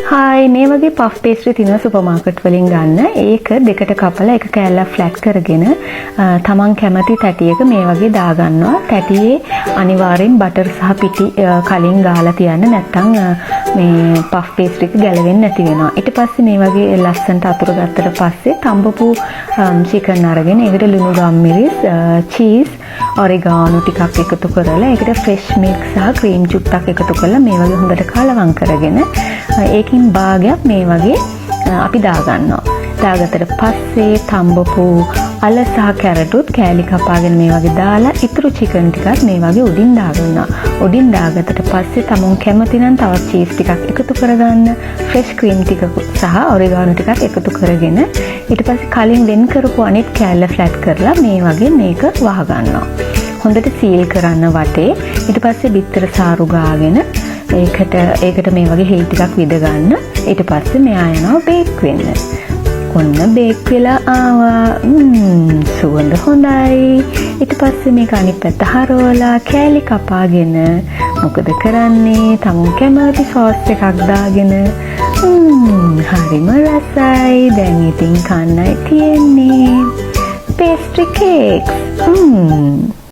Hi මේ වගේ puff pastry තියෙනවා සුපර් මාකට් වලින් ගන්න. ඒක දෙකට කපලා එක කෑල්ලක් ෆ්ලැට් කරගෙන තමන් කැමති තැටියක මේ වගේ දාගන්නවා. තැටියේ අනිවාර්යෙන් බටර් සහ පිටි කලින් ගාලා තියන්න නැත්නම් මේ පෆ් පේස්ට්‍රි එක ගැලවෙන්නේ නැති වෙනවා. ඊට පස්සේ මේ වගේ ලස්සනට අතුරු ගත්තට පස්සේ තඹපු චිකන් අරගෙන ඒකට ලුණු ගම්මිරිස් චීස් ඔරිගානෝ ටිකක් එකතු කරලා ඒකට ෆ්‍රෙෂ් මිල්ක් සහ ක්‍රීම් චුට්ටක් එකතු කරලා මේ වගේ හොඳට කලවම් කරගෙන ඒකින් භාගයක් මේ වගේ අපි දාගන්නවා. දාගත්තට පස්සේ තඹපු අල සහ කැරටුත් කෑලි කපාගෙන මේ වගේ දාලා ඉතුරු චිකන් ටිකත් මේ වගේ උඩින් දාගන්නවා. උඩින් දාගත්තට පස්සේ තමුන් කැමති නම් තවත් චීස් ටිකක් එකතු කරගන්න, ෆ්‍රෙෂ් ක්‍රීම් ටික සහ ඔරිගානෝ ටිකක් එකතු කරගෙන ඊට පස්සේ කලින් වෙන් කරපු අනිත් කෑල්ල ෆ්ලැට් කරලා මේ වගේ මේක වහගන්නවා. හොඳට සීල් කරන්න වටේ. ඊට පස්සේ බිත්තර සාරු ගාගෙන ඒකට මේ වගේ හේල් ටිකක් විද ගන්න. ඊට පස්සේ මෙයා යනවා බේක් වෙන්න. ඔන්න බේක් වෙලා ආවා. සුවඳ හොඳයි. ඊට පස්සේ මේක අනිත් පැත්ත හරවලා කෑලි කපාගෙන මොකද කරන්නේ? තමුන් කැමති සෝස් එකක් දාගෙන හරිම රසයි. දැන් ඉතින් කන්නයි තියෙන්නේ. pastry cakes.